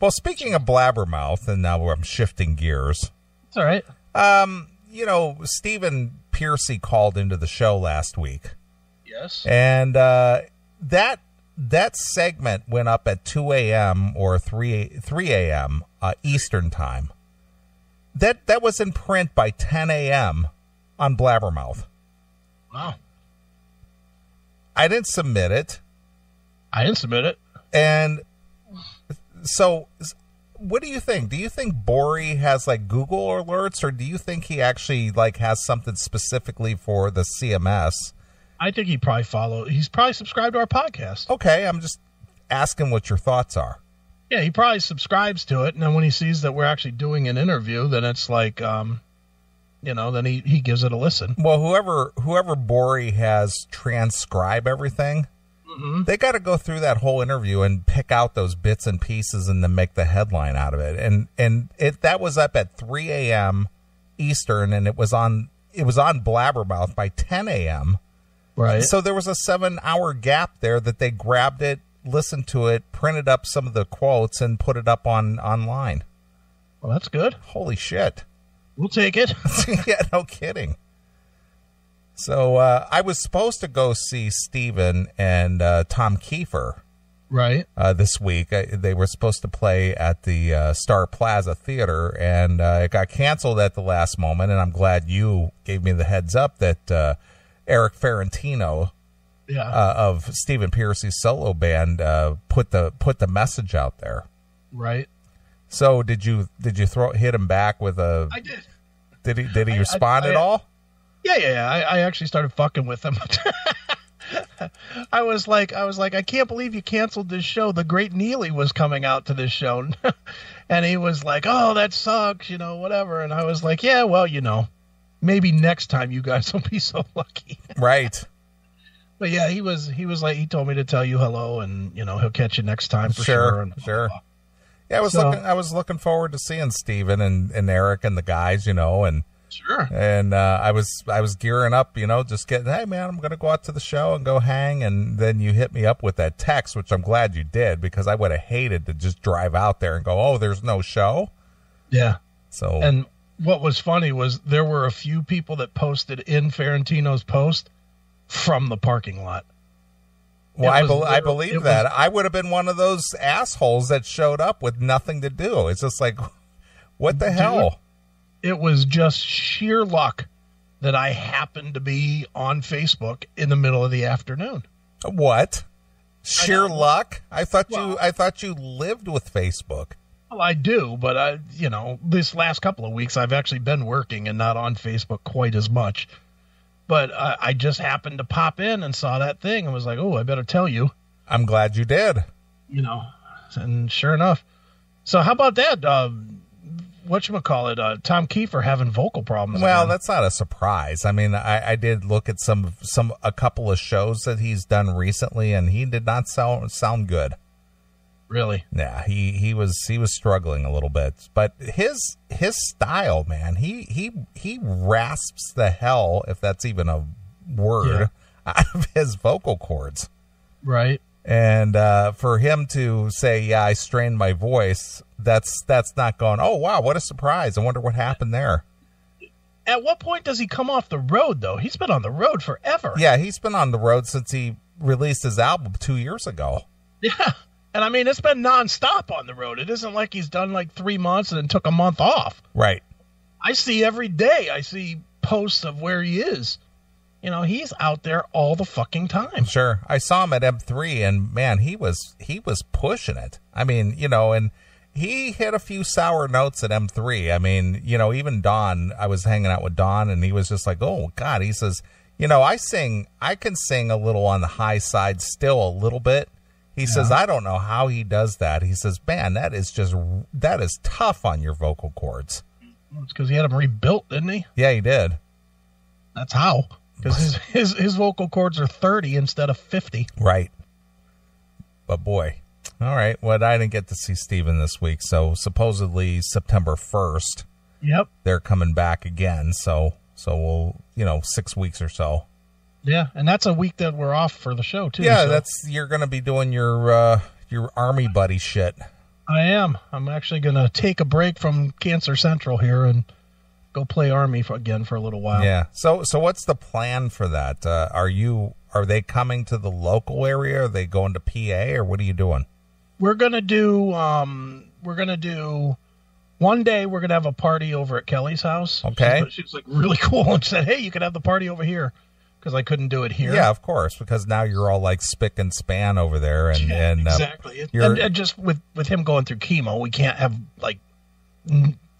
Well, speaking of Blabbermouth, and now I'm shifting gears. It's all right. Stephen Piercy called into the show last week. Yes. And that segment went up at 2 a.m. or 3 a.m. Eastern time. That was in print by 10 a.m. on Blabbermouth. Wow. I didn't submit it. And so, what do you think? Do you think Bori has like Google alerts, or do you think he actually like has something specifically for the CMS? I think he's probably subscribed to our podcast. Okay, I'm just asking what your thoughts are. Yeah, he probably subscribes to it, and then when he sees that we're actually doing an interview, then it's like, then he gives it a listen. Well, whoever Bori has transcribe everything, they got to go through that whole interview and pick out those bits and pieces and then make the headline out of it. And that was up at 3 a.m. Eastern, and it was on Blabbermouth by 10 a.m. Right. So there was a 7-hour gap there that they grabbed it, listened to it, printed up some of the quotes, and put it up online. Well, that's good. Holy shit. We'll take it. Yeah, no kidding. So I was supposed to go see Steven and Tom Kiefer right this week. They were supposed to play at the Star Plaza Theater, and it got canceled at the last moment, and I'm glad you gave me the heads up that Eric Ferrantino of Stephen Piercy's solo band put the message out there. Right. So did you hit him back with a? I did. Did he respond at all? Yeah. I actually started fucking with him. I was like, I can't believe you canceled this show. The great Neeley was coming out to this show, and he was like, "Oh, that sucks," whatever. And I was like, "Yeah, well, maybe next time you guys will be so lucky." Right. But yeah, he was like, he told me to tell you hello, and he'll catch you next time for sure. And sure. Yeah, I was looking forward to seeing Steven and Eric and the guys, and sure. And I was gearing up, just getting, hey man, I'm gonna go out to the show and go hang, and then you hit me up with that text, which I'm glad you did, because I would have hated to just drive out there and go, oh, there's no show. Yeah. So and what was funny was there were a few people that posted in Ferrantino's post from the parking lot. Well, I believe that. I would have been one of those assholes that showed up with nothing to do. It's just like, what the hell? It was just sheer luck that I happened to be on Facebook in the middle of the afternoon. What? Sheer luck? I thought you lived with Facebook. Well, I do, but this last couple of weeks I've actually been working and not on Facebook quite as much. But I just happened to pop in and saw that thing and was like, oh, I better tell you. I'm glad you did. And sure enough. So how about that? Whatchamacallit, Tom Kiefer having vocal problems. Well, again. That's not a surprise. I mean, I did look at a couple of shows that he's done recently, and he did not sound good. Really? Yeah, he was struggling a little bit, but his style, man, he rasps the hell, if that's even a word, out of his vocal cords. Right. And for him to say, yeah, I strained my voice, that's not going, oh wow, what a surprise. I wonder what happened there. At what point does he come off the road though? He's been on the road forever. Yeah, he's been on the road since he released his album 2 years ago. Yeah. And I mean, it's been nonstop on the road. It isn't like he's done like 3 months and then took a month off. Right. I see every day. I see posts of where he is. He's out there all the fucking time. Sure. I saw him at M3, and man, he was pushing it. I mean, and he hit a few sour notes at M3. I mean, even Don, I was hanging out with Don, and he was just like, oh God, he says, I can sing a little on the high side still a little bit. He says, I don't know how he does that. He says, man, that is tough on your vocal cords. Well, it's because he had them rebuilt, didn't he? Yeah, he did. That's how. Because his vocal cords are 30 instead of 50. Right. But boy. All right. Well, I didn't get to see Steven this week. So supposedly September 1st. Yep. They're coming back again. So we'll, 6 weeks or so. Yeah. And that's a week that we're off for the show too. Yeah. So. You're going to be doing your army buddy shit. I am. I'm actually going to take a break from Cancer Central here and go play Army again for a little while. Yeah. So what's the plan for that? Are they coming to the local area? Are they going to PA, or what are you doing? We're going to do, one day we're going to have a party over at Kelly's house. Okay. She's like really cool and said, hey, you can have the party over here, because I couldn't do it here. Yeah, of course, because now you're all like spick and span over there. And exactly. And just with him going through chemo, we can't have like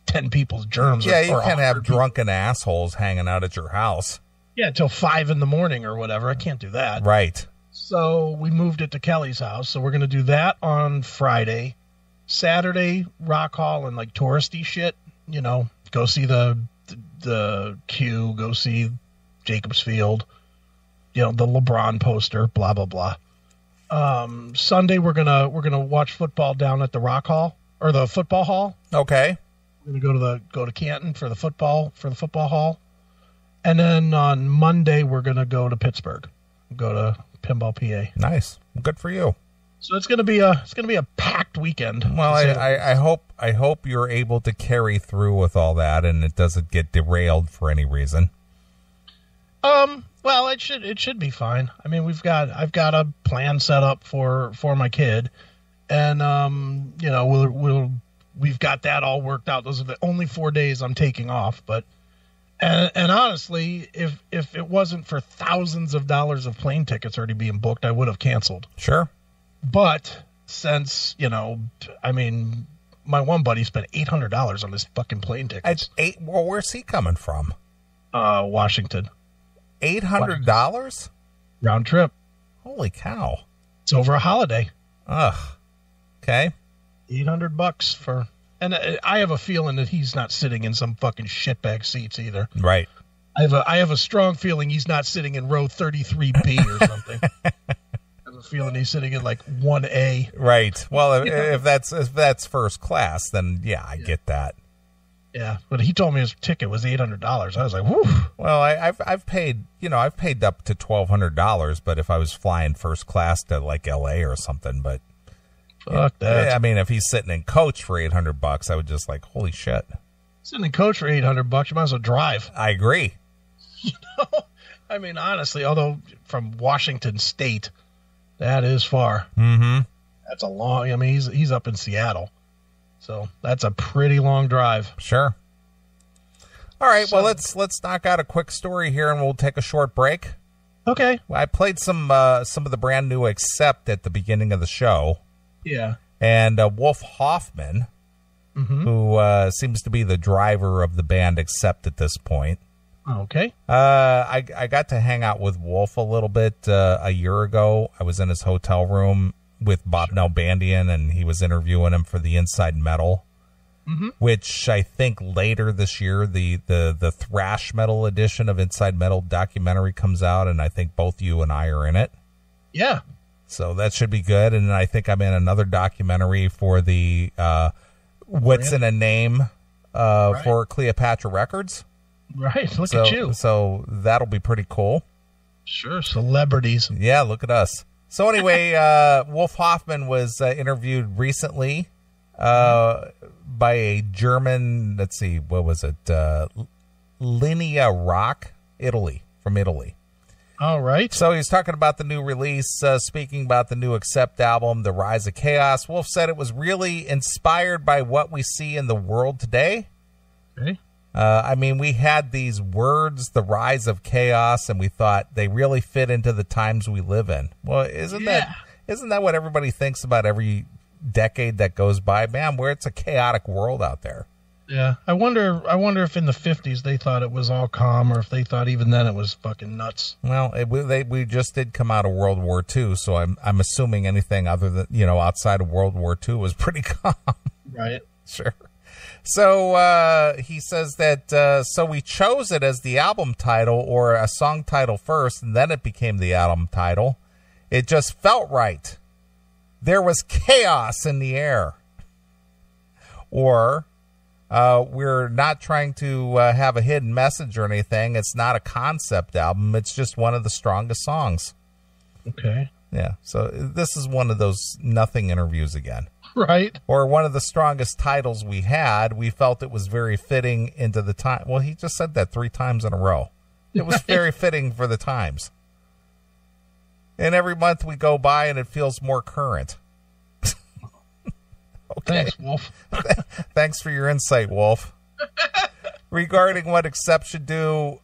10 people's germs. Yeah, you can't have drunken assholes hanging out at your house. Yeah, till 5 a.m. or whatever. I can't do that. Right. So we moved it to Kelly's house. So we're going to do that on Friday. Saturday, Rock Hall and like touristy shit. You know, go see the Q, go see Jacobs Field, you know, the LeBron poster, blah, blah, blah. Sunday, we're gonna watch football down at the Rock Hall, or the football hall. Okay. We're gonna go to Canton for the football hall. And then on Monday, we're going to go to Pittsburgh, go to Pinball, PA. Nice. Good for you. So it's going to be a packed weekend. Well, I hope you're able to carry through with all that and it doesn't get derailed for any reason. Well, it should be fine. I mean, I've got a plan set up for my kid, and you know, we've got that all worked out. Those are the only 4 days I'm taking off, but. And honestly, if it wasn't for thousands of dollars of plane tickets already being booked, I would have canceled. Sure. But since, you know, I mean, my one buddy spent $800 on his fucking plane tickets. Well, where's he coming from? Washington. $800? Round trip. Holy cow. It's over a holiday. Ugh. Okay. $800 for... And I have a feeling that he's not sitting in some fucking shitbag seats either. Right. I have a strong feeling he's not sitting in row 33B or something. I have a feeling he's sitting in like 1A. Right. Well, if that's first class, then yeah, I get that. Yeah, but he told me his ticket was $800. I was like, whoo. Well, I've paid up to $1,200, but if I was flying first class to like LA or something, but. Fuck that. I mean, if he's sitting in coach for $800, I would just like, holy shit. Sitting in coach for $800, you might as well drive. I agree. You know, I mean, honestly, although from Washington State, that is far. Mm-hmm. That's a long. I mean, he's up in Seattle, so that's a pretty long drive. Sure. All right. Well, let's knock out a quick story here, and we'll take a short break. Okay. I played some of the brand new Accept at the beginning of the show. Yeah. And Wolf Hoffman, who seems to be the driver of the band Accept at this point. Okay. I got to hang out with Wolf a little bit a year ago. I was in his hotel room with Bob Nalbandian, and he was interviewing him for the Inside Metal, which I think later this year, the thrash metal edition of Inside Metal documentary comes out, and I think both you and I are in it. Yeah. So that should be good. And I think I'm in another documentary for the What's in a Name for Cleopatra Records. Right. Look at you. So that'll be pretty cool. Sure. Celebrities. Yeah, look at us. So anyway, Wolf Hoffman was interviewed recently by a German, let's see, what was it? Linea Rock, from Italy. All right. So he's talking about the new release, speaking about the new Accept album, The Rise of Chaos. Wolf said it was really inspired by what we see in the world today. Okay. I mean, we had these words, the rise of chaos, and we thought they really fit into the times we live in. Well, isn't that what everybody thinks about every decade that goes by? Man, where it's a chaotic world out there. Yeah, I wonder if in the 50s they thought it was all calm, or if they thought even then it was fucking nuts. Well, we just did come out of World War II, so I'm assuming anything other than, outside of World War II was pretty calm. Right. Sure. So he says that so we chose it as the album title or a song title first, and then it became the album title. It just felt right. There was chaos in the air. Or we're not trying to have a hidden message or anything. It's not a concept album. It's just one of the strongest songs. Okay. Yeah. So this is one of those nothing interviews again. Right. or one of the strongest titles we had, we felt it was very fitting into the time. Well, he just said that 3 times in a row. It was very fitting for the times. And every month we go by and it feels more current. Okay. Thanks, Wolf. Thanks for your insight, Wolf. Regarding what Accept should do,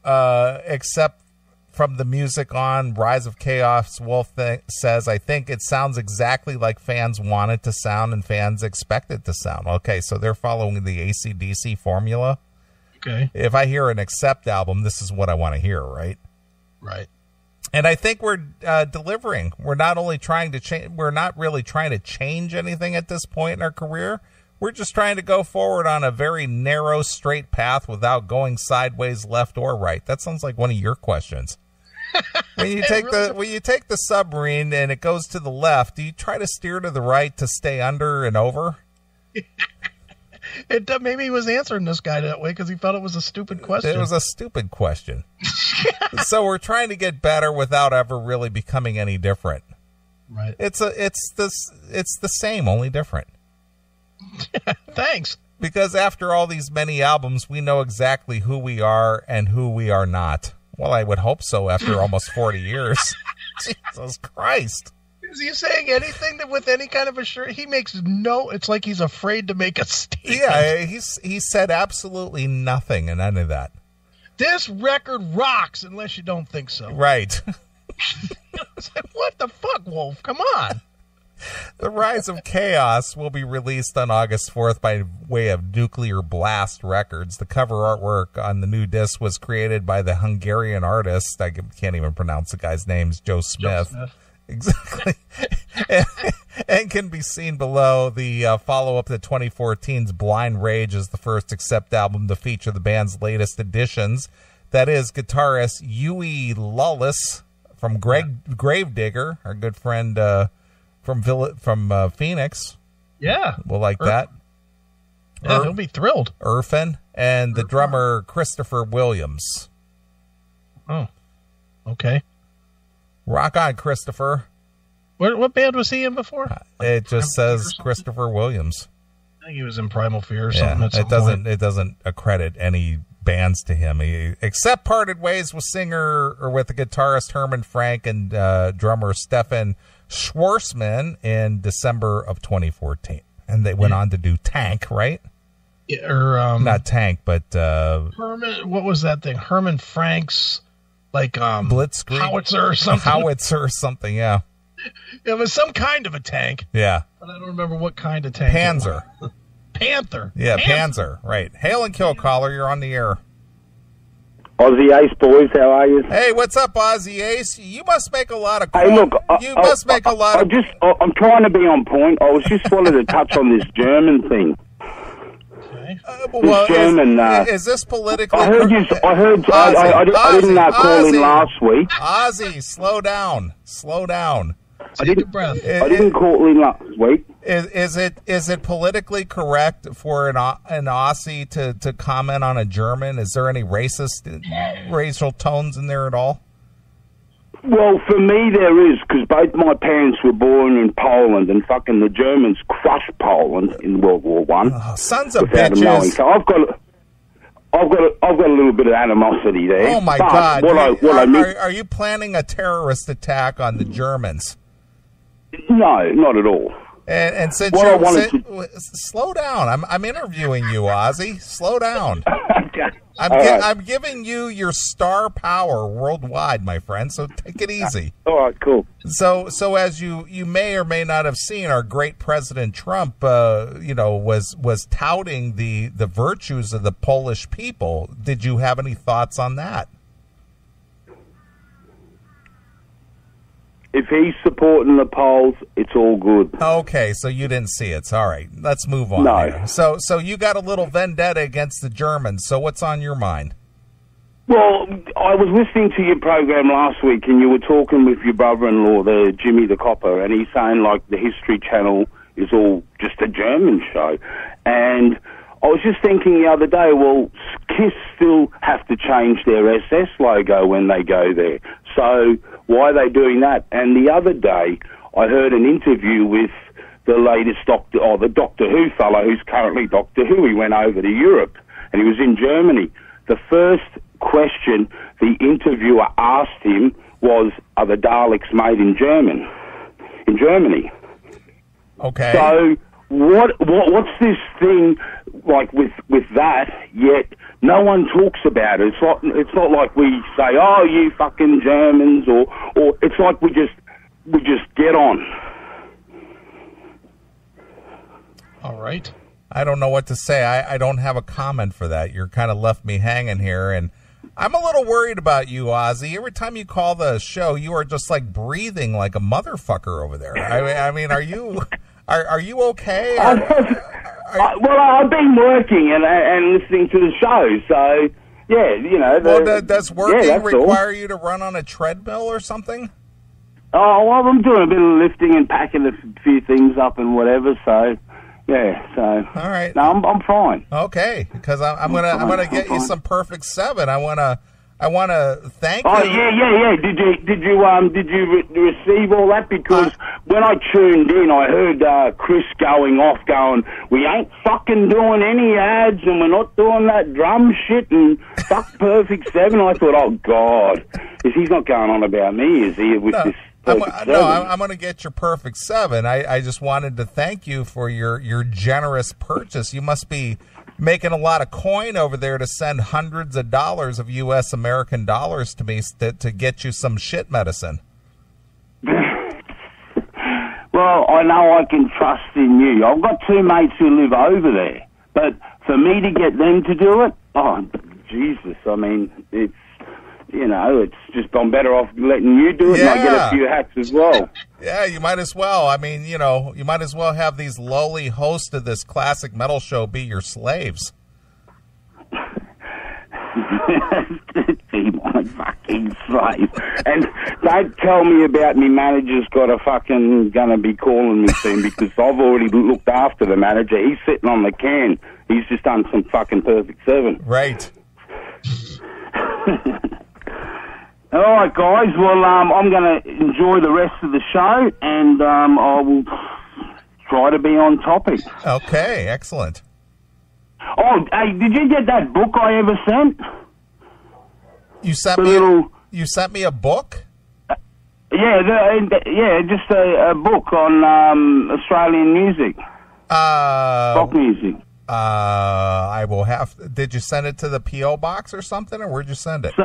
except from the music on Rise of Chaos, Wolf says, I think it sounds exactly like fans want it to sound and fans expect it to sound. Okay, so they're following the AC/DC formula. Okay. If I hear an Accept album, this is what I want to hear, right? Right. And I think we're delivering. We're not only trying to change, we're not really trying to change anything at this point in our career. We're just trying to go forward on a very narrow, straight path without going sideways, left or right. That sounds like one of your questions. When you take the submarine and it goes to the left, do you try to steer to the right to stay under and over? Maybe he was answering this guy that way because he felt it was a stupid question. It was a stupid question. So we're trying to get better without ever really becoming any different. Right. It's the same, only different. Thanks. Because after all these many albums, we know exactly who we are and who we are not. Well, I would hope so after almost 40 years. Jesus Christ. Is he saying anything that with any kind of assurance? He makes it's like he's afraid to make a statement. Yeah, he said absolutely nothing in any of that. This record rocks unless you don't think so. Right. It's like, what the fuck, Wolf? Come on. The Rise of Chaos will be released on August 4th by way of Nuclear Blast Records. The cover artwork on the new disc was created by the Hungarian artist, I can't even pronounce the guy's name, Joe Smith. Exactly. and can be seen below. The follow-up to 2014's Blind Rage is the first Accept album to feature the band's latest additions. That is guitarist Huey Lawless from Gravedigger, our good friend from Phoenix. Yeah. We'll like that. Yeah, he'll be thrilled. Irfan, and the drummer Christopher Williams. Oh, okay. Rock on, Christopher. What band was he in before? It just says Christopher Williams. I think he was in Primal Fear or something. Yeah, it doesn't accredit any bands to him. He except parted ways with the guitarist Herman Frank and drummer Stefan Schwarzman in December of 2014, and they went on to do Tank, right? Yeah, or not Tank, but Herman. What was that thing? Herman Frank's Blitzkrieg howitzer or something. Yeah, it was some kind of a tank. Yeah, but I don't remember what kind of tank. Panzer. Panther. Yeah, Panzer. Right. Hail and Kill Caller, you're on the air. Aussie Ace boys, how are you? Hey, what's up, Aussie Ace? You must make a lot of. Hey, look, I'm trying to be on point. I was just wanted to touch on this German thing. Okay. Is this politically? I heard you. I didn't call in last week. Ozzy, slow down. Slow down. I didn't call in last week. Is it politically correct for an Aussie to comment on a German? Is there any racial tones in there at all? Well, for me there is, because both my parents were born in Poland, and fucking the Germans crushed Poland in World War One. Oh, sons of bitches! So I've got a little bit of animosity there. Oh my God! Are you planning a terrorist attack on the Germans? No, not at all. And since slow down, I'm interviewing you, Ozzy. Slow down. Okay. I'm giving you your star power worldwide, my friend. So take it easy. All right, cool. So as you may or may not have seen, our great President Trump, was touting the virtues of the Polish people. Did you have any thoughts on that? If he's supporting the Poles, it's all good. Okay, so you didn't see it. It's all right. Let's move on. No. Here. So you got a little vendetta against the Germans. So what's on your mind? Well, I was listening to your program last week, and you were talking with your brother-in-law there, Jimmy the Copper, and he's saying, like, the History Channel is all just a German show. And I was just thinking the other day, well, KISS still have to change their SS logo when they go there. So why are they doing that? And the other day, I heard an interview with the latest the Doctor Who fellow who's currently Doctor Who. He went over to Europe and he was in Germany. The first question the interviewer asked him was, "Are the Daleks made in Germany?" Okay. So what's this thing like with that? Yet no one talks about it. It's not like we say, "Oh, you fucking Germans," or it's like we just get on. All right. I don't know what to say. I don't have a comment for that. You're kind of left me hanging here, and I'm a little worried about you, Ozzy. Every time you call the show, you are just like breathing like a motherfucker over there. I mean, are you okay? Well, I've been working and listening to the show, so yeah, you know. Well, does working require all. you to run on a treadmill or something? Oh, well, I'm doing a bit of lifting and packing a few things up and whatever, so. Yeah, so all right. No, I'm fine. Okay, because I'm gonna get you some perfect 7. I wanna thank you. Oh yeah. Did you receive all that? Because when I tuned in, I heard Chris going off, "We ain't fucking doing any ads, and we're not doing that drum shit, and fuck perfect 7." I thought, oh God, he's not going on about me, is he? With this. I'm going to get your perfect 7. I just wanted to thank you for your generous purchase. You must be making a lot of coin over there to send hundreds of dollars of U.S. American dollars to me to get you some shit medicine. Well, I know I can trust in you. I've got 2 mates who live over there, but for me to get them to do it, oh, Jesus, I mean, it's... You know, it's just I'm better off letting you do it, and I get a few hats as well. Yeah, you might as well. I mean, you know, you might as well have these lowly hosts of this classic metal show be your slaves. Be my fucking slave. And don't tell me about me manager's got a fucking gonna be calling me soon, because I've already looked after the manager. He's sitting on the can. He's just done some fucking perfect 7. Right. All right, guys. Well, I'm going to enjoy the rest of the show, and I will try to be on topic. Okay, excellent. Oh, hey, did you get that book I ever sent? You sent me a book? Just a book on Australian music, rock music. I will have. Did you send it to the P.O. box or something, or where'd you send it?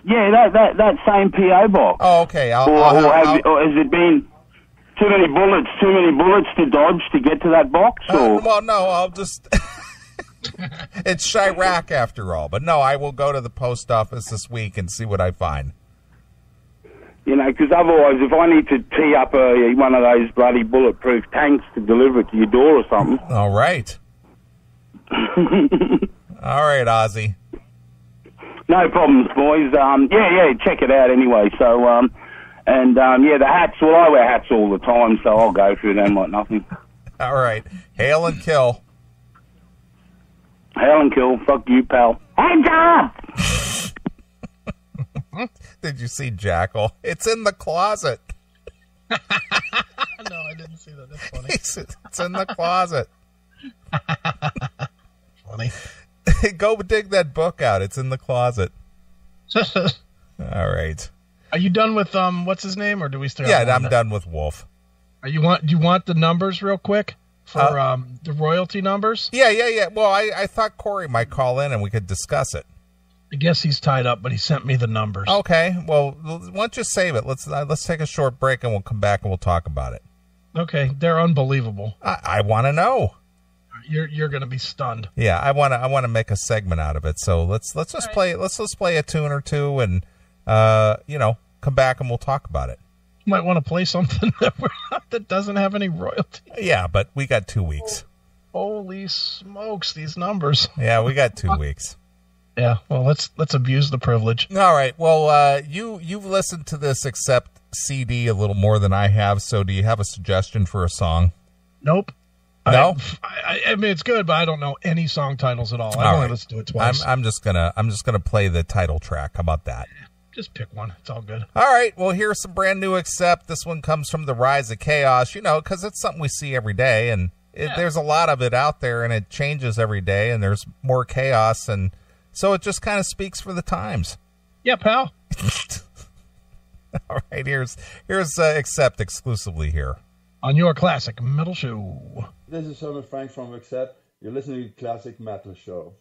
Yeah, that same P.O. box. Oh, okay. Or has it been too many bullets to dodge to get to that box? Well, no, I'll just... It's Chirac after all. But no, I will go to the post office this week and see what I find. You know, because otherwise, if I need to tee up one of those bloody bulletproof tanks to deliver it to your door or something. All right. All right, Ozzy. No problems, boys. Check it out anyway. So, the hats. Well, I wear hats all the time, so I'll go through them like nothing. All right. Hail and kill. Hail and kill. Fuck you, pal. Hands up! Did you see Jackal? It's in the closet. No, I didn't see that. That's funny. It's in the closet. Funny. Go dig that book out. It's in the closet. All right. Are you done with what's his name, or do we still? Yeah, I'm done with Wolf. Do you want the numbers real quick for the royalty numbers? Yeah. Well, I thought Corey might call in and we could discuss it. I guess he's tied up, but he sent me the numbers. Okay. Well, why don't you save it? Let's take a short break and we'll come back and we'll talk about it. Okay, they're unbelievable. I want to know. You're going to be stunned. Yeah, I want to make a segment out of it. So let's just play a tune or two and come back and we'll talk about it. You might want to play something that doesn't have any royalty. Yeah, but we got 2 weeks. Holy smokes, these numbers. Yeah, we got 2 weeks. Yeah, well, let's abuse the privilege. All right. Well, you've listened to this Accept CD a little more than I have. So do you have a suggestion for a song? Nope. No, I mean it's good, but I don't know any song titles at all. I've only listened to it twice. I'm just gonna play the title track. How about that? Just pick one. It's all good. All right. Well, here's some brand new Accept. This one comes from the Rise of Chaos, because it's something we see every day. And there's a lot of it out there, and it changes every day, and there's more chaos. And so it just kind of speaks for the times. Yeah, pal. All right. Here's Accept exclusively here on your Classic Metal Show. This is Herman Frank from Accept. You're listening to Classic Metal Show.